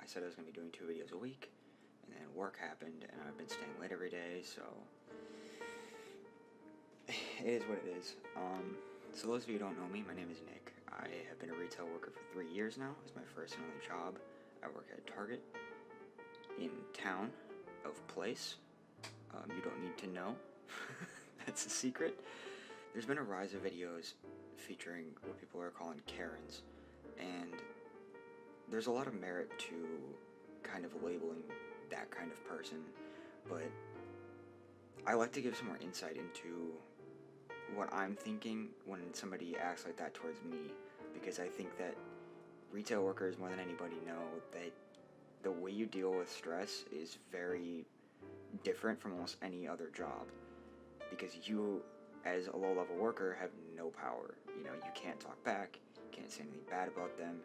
said I was going to be doing 2 videos a week, and then work happened, and I've been staying late every day, so it is what it is. So those of you who don't know me, my name is Nick. I have been a retail worker for 3 years now. It's my first and only job. I work at Target in town of Place. You don't need to know. That's a secret. There's been a rise of videos featuring what people are calling Karens, and there's a lot of merit to kind of labeling that kind of person, but I like to give some more insight into what I'm thinking when somebody acts like that towards me, because I think that retail workers more than anybody know that the way you deal with stress is very different from almost any other job, because you as a low-level worker have no power. You know, you can't talk back, can't say anything bad about them.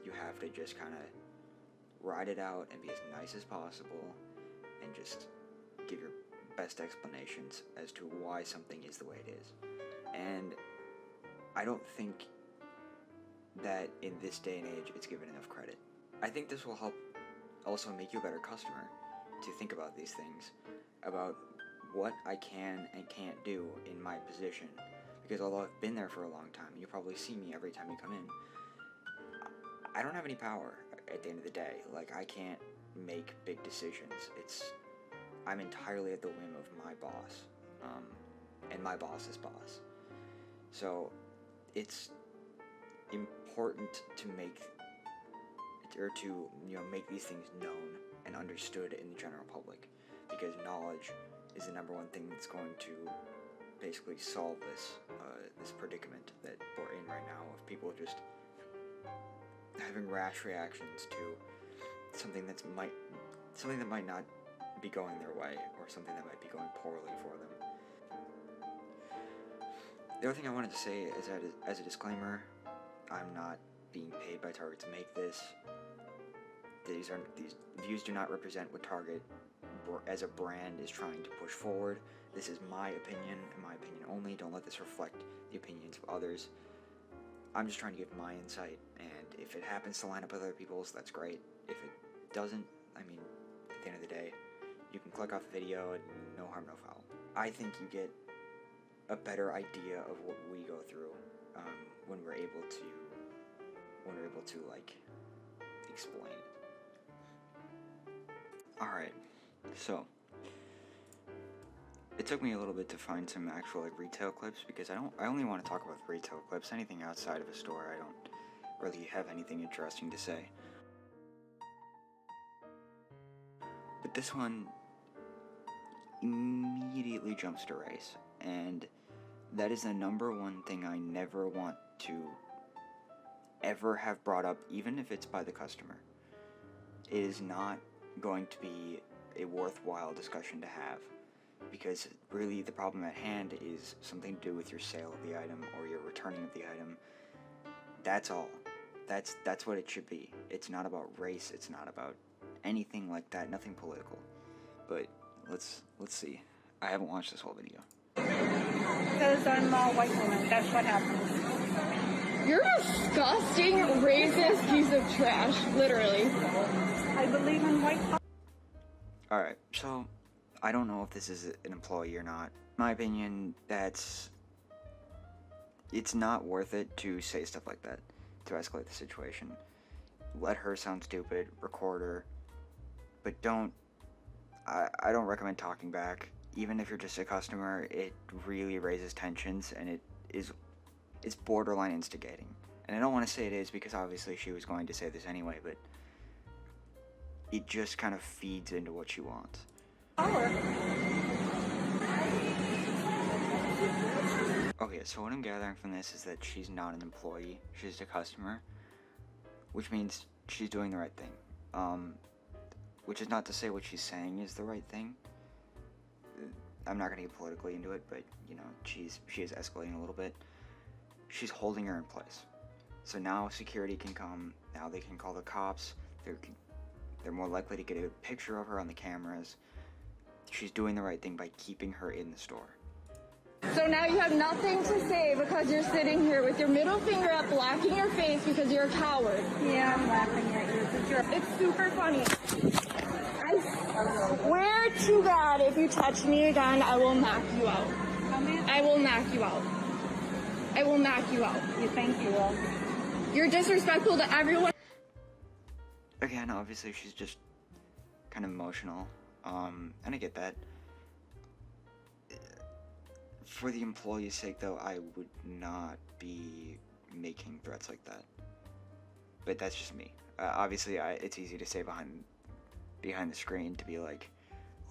You have to just kind of ride it out and be as nice as possible and just give your best explanations as to why something is the way it is. And I don't think that in this day and age it's given enough credit. I think this will help also make you a better customer to think about these things, about what I can and can't do in my position, because although I've been there for a long time, you probably see me every time you come in, I don't have any power at the end of the day. Like, I can't make big decisions. I'm entirely at the whim of my boss, and my boss's boss. So it's important to make these things known and understood in the general public, because knowledge is the number one thing that's going to basically solve this predicament that we're in right now, of people just having rash reactions to something that might not be going their way, or something that might be going poorly for them. The other thing I wanted to say is that, as a disclaimer, I'm not being paid by Target to make this. These views do not represent what Target as a brand is trying to push forward. This is my opinion, and my opinion only. Don't let this reflect the opinions of others. I'm just trying to give my insight, and if it happens to line up with other people's, that's great. If it doesn't, I mean, at the end of the day, you can click off the video and no harm, no foul. I think you get a better idea of what we go through when we're able to like explain it. Alright, so it took me a little bit to find some actual retail clips, because I only want to talk about retail clips. Anything outside of a store, I don't really have anything interesting to say. But this one immediately jumps to race, and that is the number one thing I never want to ever have brought up, even if it's by the customer. It is not going to be a worthwhile discussion to have, because really the problem at hand is something to do with your sale of the item or your returning of the item. That's all. That's what it should be. It's not about race, it's not about anything like that, nothing political. But let's see. I haven't watched this whole video. Because I'm a white woman, that's what happens. You're a disgusting, racist piece of trash, literally. I believe in white power. Alright, so I don't know if this is an employee or not. In my opinion, it's not worth it to say stuff like that, to escalate the situation. Let her sound stupid, record her, but I don't recommend talking back. Even if you're just a customer, it really raises tensions, and it's borderline instigating. And I don't want to say it is, because obviously she was going to say this anyway, but it just kind of feeds into what she wants. Okay, so what I'm gathering from this is that she's not an employee, she's a customer, which means she's doing the right thing. Which is not to say what she's saying is the right thing. I'm not going to get politically into it, but, you know, she is escalating a little bit. She's holding her in place. So now security can come, now they can call the cops, they're more likely to get a picture of her on the cameras. She's doing the right thing by keeping her in the store. So now you have nothing to say because you're sitting here with your middle finger up, blocking your face because you're a coward. Yeah, I'm laughing at you It's super funny. I swear to God, if you touch me again, I will knock you out. I will knock you out. I will knock you out. You think you will? You're disrespectful to everyone. Again, obviously she's just kind of emotional, and I get that. For the employee's sake, though, I would not be making threats like that. But that's just me. Obviously, it's easy to say behind the screen to be like,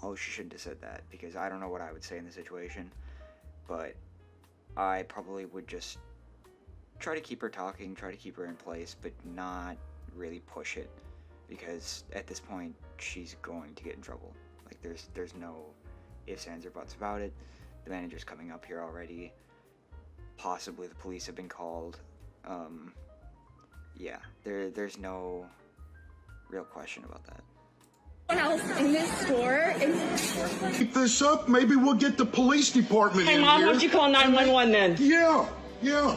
oh, she shouldn't have said that, because I don't know what I would say in the situation. But I probably would just try to keep her talking, try to keep her in place, but not really push it, because at this point, she's going to get in trouble. Like, there's no ifs, ands, or buts about it. The manager's coming up here already. Possibly the police have been called. Yeah, there's no real question about that. Else in this store is... Keep this up, maybe we'll get the police department in Hey, Mom, here. why don't you call 911 then? Yeah.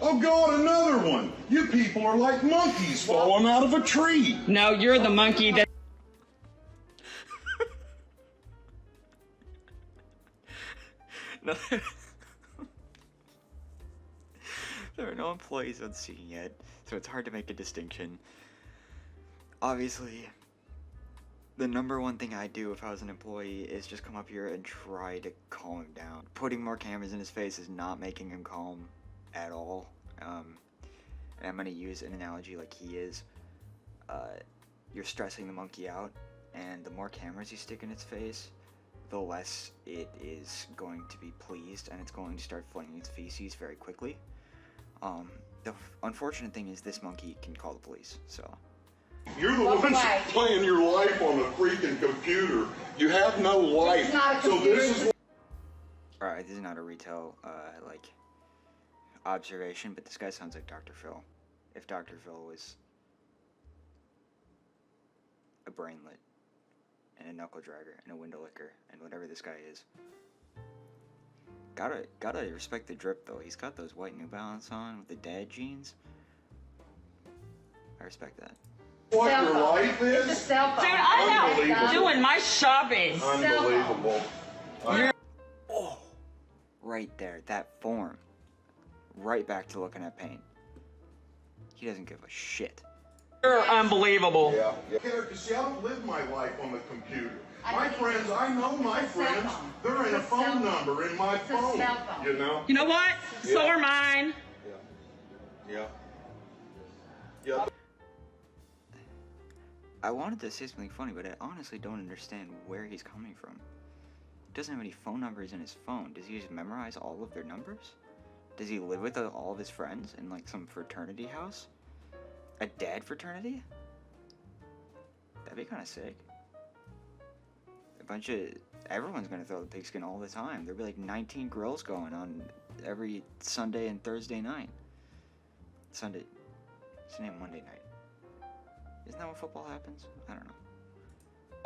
Oh, God, another one. You people are like monkeys falling out of a tree. No, you're the monkey that... No, there are no employees on scene yet, so it's hard to make a distinction. Obviously, the number one thing I'd do if I was an employee is just come up here and try to calm him down. Putting more cameras in his face is not making him calm at all. And I'm going to use an analogy like he is. You're stressing the monkey out, and the more cameras you stick in its face, the less it is going to be pleased, and it's going to start flinging its feces very quickly. The unfortunate thing is this monkey can call the police, so... You're the ones playing your life on a freaking computer. You have no life. It's not a so computer. this is... Alright, this is not a retail, observation, but this guy sounds like Dr. Phil. If Dr. Phil was a brainlet, and a knuckle dragger, and a window licker, and whatever this guy is. Gotta respect the drip, though. He's got those white New Balance on with the dad jeans. I respect that. What your life is? It's a cell phone. Dude, I Unbelievable. am doing my shopping. Unbelievable. Oh! Right there, that form. Right back to looking at paint. He doesn't give a shit. You're unbelievable. Yeah. Because see, I don't live my life on the computer. My friends, I know my friends. They're in a phone number in my phone. cell phone. You know? You know what? So are mine. Yeah. I wanted to say something funny, but I honestly don't understand where he's coming from. He doesn't have any phone numbers in his phone. Does he just memorize all of their numbers? Does he live with all of his friends in like some fraternity house? A dad fraternity? That'd be kind of sick. Everyone's gonna throw the pigskin all the time. There'll be like 19 grills going on every Sunday and Thursday night. Sunday and Monday night. Isn't that when football happens? I don't know.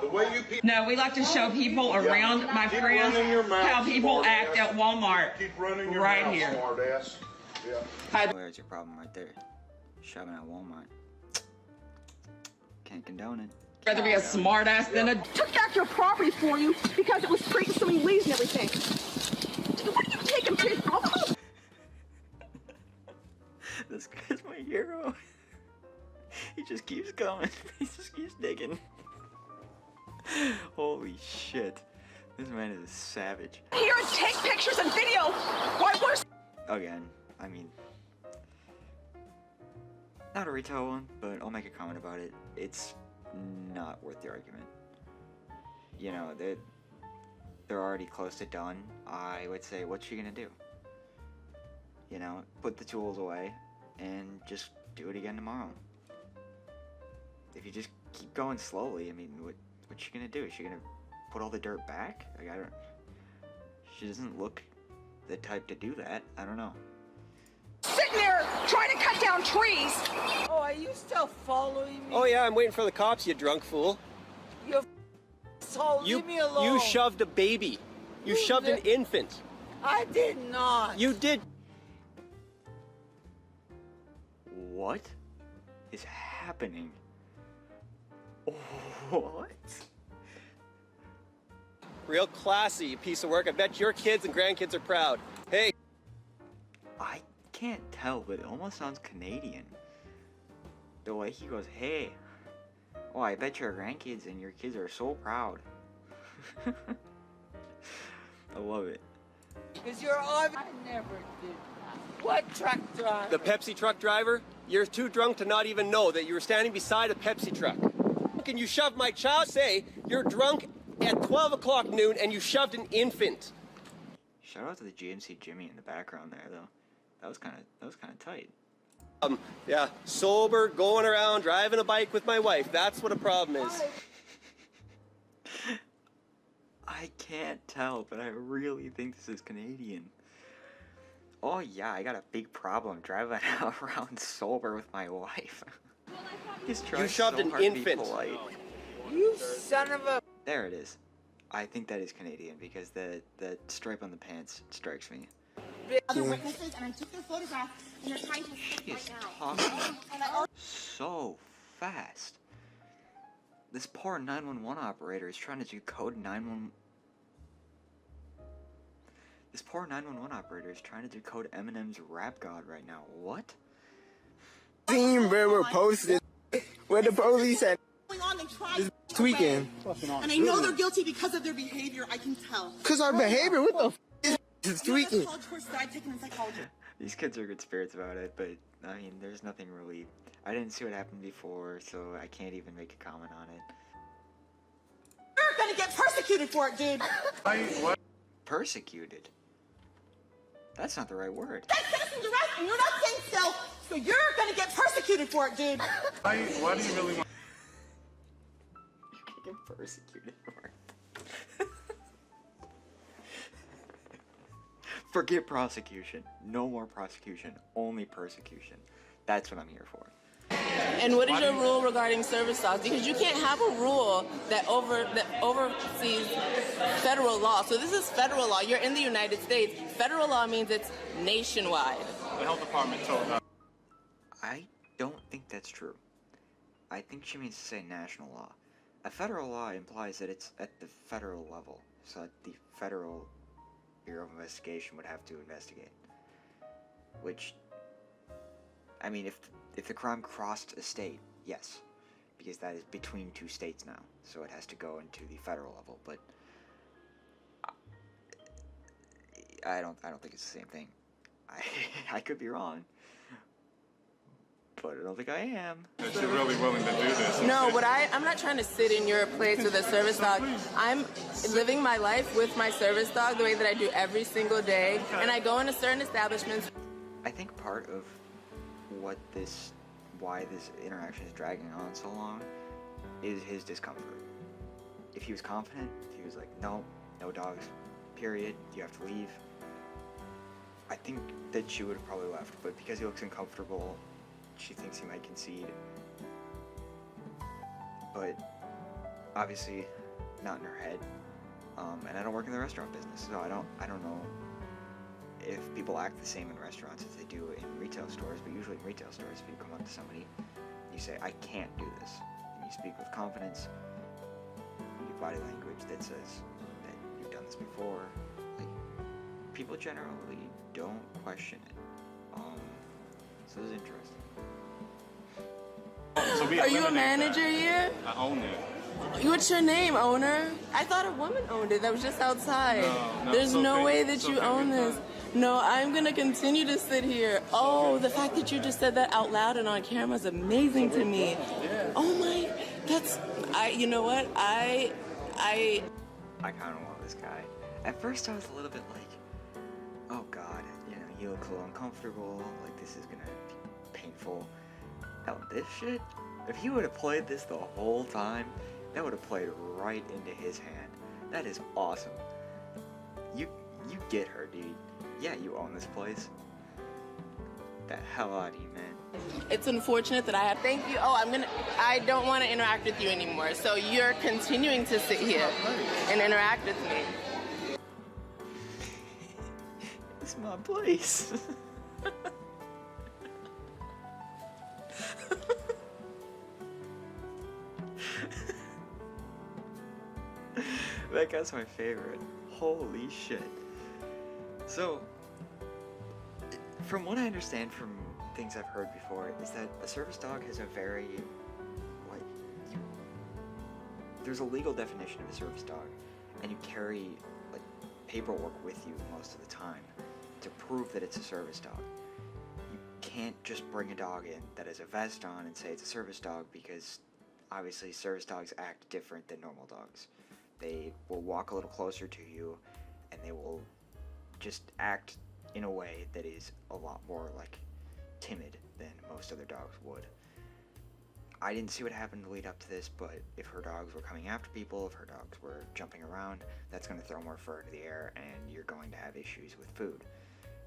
The way you people No, we like to show people around my Keep friends running your mouth, how people smart act ass. at Walmart. keep running your Right mouth, here. smart ass. Yeah. Well, there's your problem right there. Shopping at Walmart. Can't condone it. Rather be a smart ass than a... Took back your property for you because it was creating so many leaves and everything. What are you taking pictures of? This guy's my hero. He just keeps going. He just keeps digging. Holy shit. This man is a savage. Here and take pictures and video. Why was Again, I mean, not a retail one, but I'll make a comment about it. It's not worth the argument. You know, they're already close to done. I would say, what's she gonna do? You know, put the tools away and just do it again tomorrow. If you just keep going slowly, I mean, what's she gonna do? Is she gonna put all the dirt back? Like, I don't... She doesn't look the type to do that. I don't know. sitting there trying to cut down trees? Oh, are you still following me? Oh yeah, I'm waiting for the cops, you drunk fool. You so leave me alone. You shoved a baby. You shoved an infant. I did not. You did. What is happening? What? Real classy, you piece of work. I bet your kids and grandkids are proud. Hey. I can't tell, but it almost sounds Canadian. The way he goes, hey. Oh, I bet your grandkids and your kids are so proud. I love it. Because you're obvious. I never did that. What truck driver? The Pepsi truck driver? You're too drunk to not even know that you were standing beside a Pepsi truck. Can you shove my child? Say you're drunk at 12 o'clock noon and you shoved an infant. Shout out to the GMC Jimmy in the background there, though. That was kind of tight. Yeah, sober, going around, driving a bike with my wife. That's what a problem is. I can't tell, but I really think this is Canadian. Oh yeah, I got a big problem driving around sober with my wife. He's trying You shoved so an hard to be infant. polite. You son of a... There it is. I think that is Canadian because the stripe on the pants strikes me. Other witnesses, and I took their photograph, and they're trying to She sit is right now. talking And I so fast. This poor 911 operator is trying to decode 911. This poor 911 operator is trying to decode Eminem's Rap God right now. What? Scene where we're posted, where the police at On, they tried this weekend. and I know they're guilty because of their behavior. I can tell. Cause our behavior, what the f is this weekend? College course that I've taken in psychology. These kids are good spirits about it, but I mean, there's nothing really. I didn't see what happened before, so I can't even make a comment on it. You're gonna get persecuted for it, dude. Persecuted? That's not the right word. That's citizen's arrest, and you're not saying so. So you're gonna get persecuted for it, dude. Why do you really want... You can get persecuted for it. Forget prosecution. No more prosecution. Only persecution. That's what I'm here for. And what is your rule regarding service dogs? Because you can't have a rule that oversees federal law. So this is federal law. You're in the United States. Federal law means it's nationwide. The health department told us. I don't think that's true. I think she means to say national law. A federal law implies that it's at the federal level, so that the Federal Bureau of Investigation would have to investigate. Which, I mean, if the crime crossed a state, yes, because that is between two states now, so it has to go into the federal level. But I don't think it's the same thing. I could be wrong, but I don't think I am. That you're really willing to do this. No, I'm not trying to sit in your place with a service dog. I'm living my life with my service dog the way that I do every single day, and I go into certain establishments. I think part of why this interaction is dragging on so long is his discomfort. If he was confident, if he was like, no dogs, period, you have to leave, I think that she would have probably left, but because he looks uncomfortable, she thinks he might concede. But obviously not in her head. And I don't work in the restaurant business, so I don't know if people act the same in restaurants as they do in retail stores, but usually in retail stores, if you come up to somebody, you say, I can't do this, and you speak with confidence, you use body language that says that you've done this before, like, people generally don't question it. So it's interesting. Are you a manager here? I own it. What's your name, owner? I thought a woman owned it. That was just outside. No, There's it's no okay. way that It's you okay. own this. No, I'm gonna continue to sit here. Oh, the fact that you just said that out loud and on camera is amazing to me. Oh my, you know what? I kind of love this guy. At first I was a little bit like, oh god, he looks a little uncomfortable, like this is gonna be painful. Hell, this shit, if he would have played this the whole time, that would have played right into his hand. That is awesome. You get her, dude. Yeah, you own this place. The hell out of you, man. It's unfortunate that I have. Thank you. Oh, I don't want to interact with you anymore. So you're continuing to sit here and interact with me. It's my place. That guy's my favorite. Holy shit. So, from what I understand from things I've heard before, is that a service dog has a very, like, there's a legal definition of a service dog, and you carry, like, paperwork with you most of the time to prove that it's a service dog. You can't just bring a dog in that has a vest on and say it's a service dog, because obviously service dogs act different than normal dogs. They will walk a little closer to you, and they will just act in a way that is a lot more, like, timid than most other dogs would. I didn't see what happened to lead up to this, but if her dogs were coming after people, if her dogs were jumping around, that's going to throw more fur into the air, and you're going to have issues with food.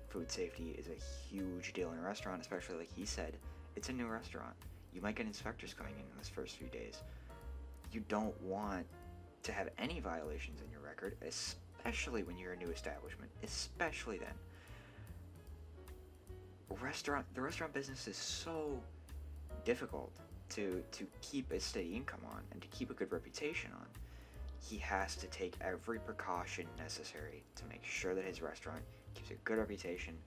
Food safety is a huge deal in a restaurant, especially like he said, it's a new restaurant. You might get inspectors coming in those first few days. You don't want to have any violations in your record, especially when you're a new establishment, especially then. The restaurant business is so difficult to keep a steady income on and to keep a good reputation on. He has to take every precaution necessary to make sure that his restaurant keeps a good reputation,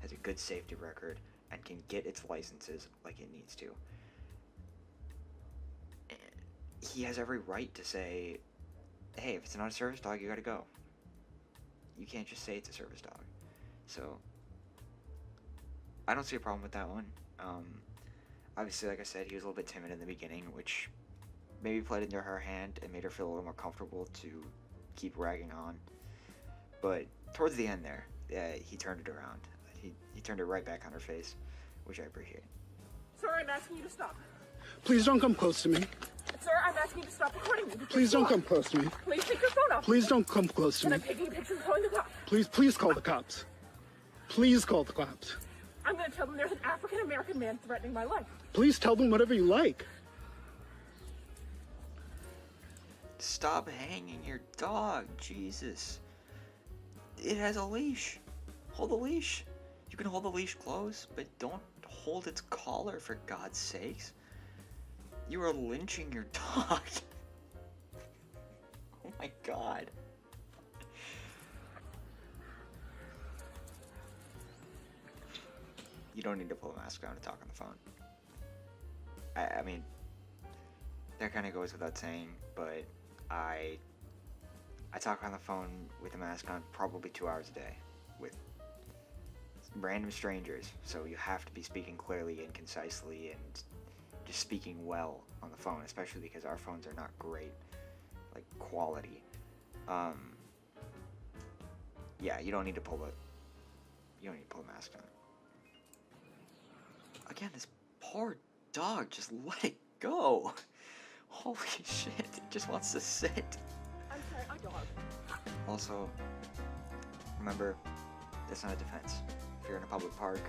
has a good safety record, and can get its licenses like it needs to. He has every right to say, hey, if it's not a service dog, you gotta go. You can't just say it's a service dog. So, I don't see a problem with that one. Obviously, like I said, he was a little bit timid in the beginning, which maybe played into her hand and made her feel a little more comfortable to keep ragging on. But towards the end there, he turned it around. He turned it right back on her face, which I appreciate. Sir, I'm asking you to stop. Please don't come close to me. Sir, I'm asking you to stop recording me. Please don't come close to me. Please take your phone off. Please don't come close to And me. I'm taking pictures and calling the cops. Please call the cops. Please call the cops. I'm going to tell them there's an African-American man threatening my life. Please tell them whatever you like. Stop hanging your dog, Jesus. It has a leash. Hold the leash. You can hold the leash close, but don't hold its collar, for God's sakes. You are lynching your dog. Oh my God. You don't need to pull the mask down to talk on the phone. I mean, that kind of goes without saying, but I talk on the phone with a mask on probably 2 hours a day with random strangers, so you have to be speaking clearly and concisely and just speaking well on the phone, especially because our phones are not great, like, quality. Yeah, you don't need to pull the mask down. Again, this poor dog, just let it go. Holy shit, it just wants to sit. I'm sorry, I don't. Also, remember, that's not a defense. If you're in a public park,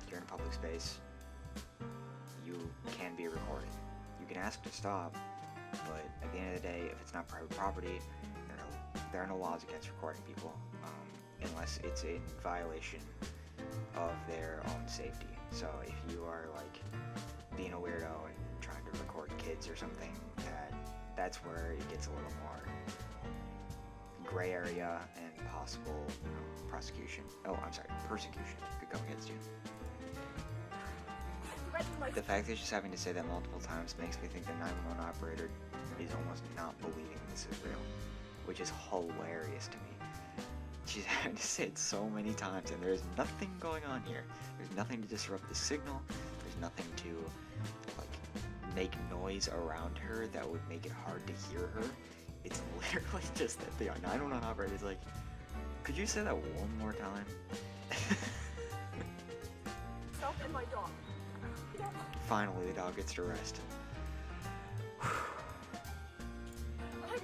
if you're in a public space, you can be recorded. You can ask to stop, but at the end of the day, if it's not private property, there are no laws against recording people, unless it's in violation of their own safety. So if you are, like, being a weirdo and trying to record kids or something, that's where it gets a little more gray area and possible, prosecution. Oh, I'm sorry, persecution could come against you. The fact that she's having to say that multiple times makes me think the 911 operator is almost not believing this is real, which is hilarious to me. She's having to say it so many times, and there's nothing going on here. There's nothing to disrupt the signal. There's nothing to, like, make noise around her that would make it hard to hear her. It's literally just that the 911 operator is like, could you say that one more time? Self and my dog. Finally, the dog gets to rest. I'm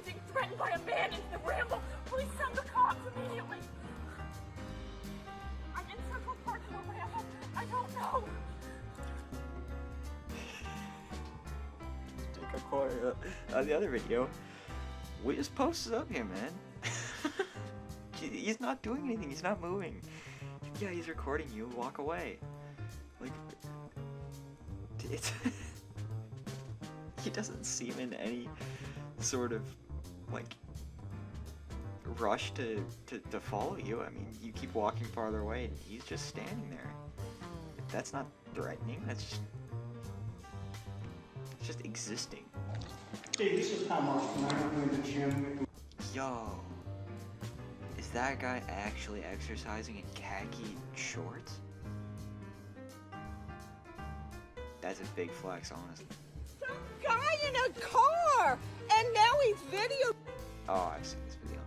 being threatened by a man in the Ramble. Please send the cops immediately. I'm in Central Park in the Ramble. I don't know. Take a corner. The other video, we just posted up here, man. He's not doing anything. He's not moving. Yeah, he's recording you. Walk away. Like, it's he doesn't seem in any sort of like, rush to follow you. I mean, you keep walking farther away and he's just standing there. That's not threatening, that's just existing. Hey, this is Tom Austin. I'm in the gym. Yo, is that guy actually exercising in khaki shorts? That's a big flex, honestly. Some guy in a car, and now he's video. Oh, I've seen this video.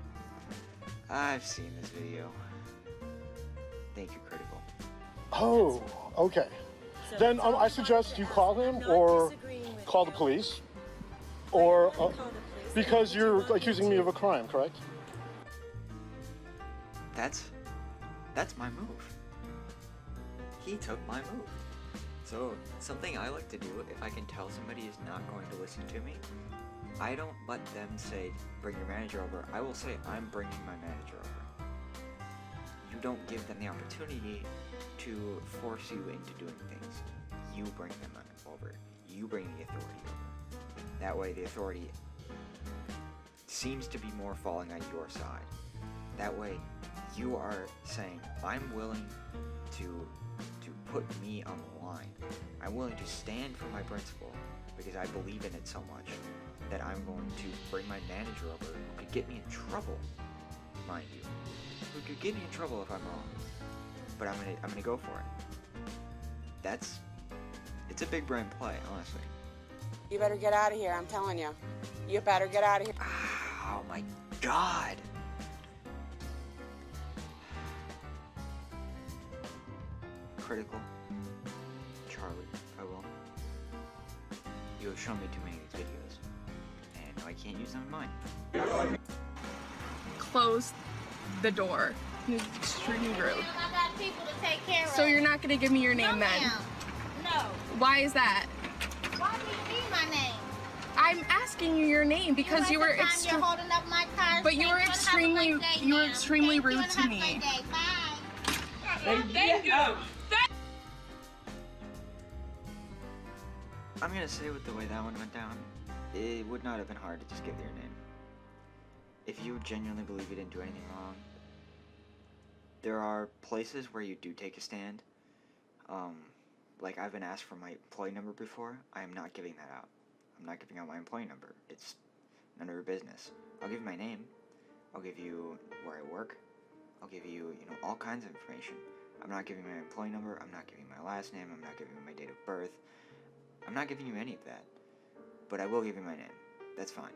I've seen this video. Thank you, Critical. Oh, okay. Then I suggest you call him or call the police, or because you're accusing me of a crime, correct? That's my move. He took my move. So, something I like to do, if I can tell somebody is not going to listen to me, I don't let them say, bring your manager over. I will say, I'm bringing my manager over. You don't give them the opportunity to force you into doing things. You bring them over. You bring the authority over. That way the authority seems to be more falling on your side. That way you are saying, I'm willing to put me on the line. I'm willing to stand for my principle because I believe in it so much that I'm going to bring my manager over who could get me in trouble, mind you. Who could get me in trouble if I'm wrong. But I'm gonna go for it. It's a big brain play, honestly. You better get out of here, I'm telling you. You better get out of here. Oh my god. Critical. Charlie, I will. You have shown me too many of these videos, and I can't use them in mine. Close the door. You're extremely rude. I got people to take care of. So you're not gonna give me your name then? No. Why is that? Why do you need my name? I'm asking you your name because you were you're holding up my car. but you were extremely rude to me. Thank you. I'm gonna say with the way that one went down, it would not have been hard to just give their name. If you genuinely believe you didn't do anything wrong, there are places where you do take a stand. Like I've been asked for my employee number before. I am not giving that out. I'm not giving out my employee number. It's none of your business. I'll give you my name. I'll give you where I work. I'll give you, all kinds of information. I'm not giving my employee number. I'm not giving my last name. I'm not giving you my date of birth. I'm not giving you any of that. But I will give you my name. That's fine.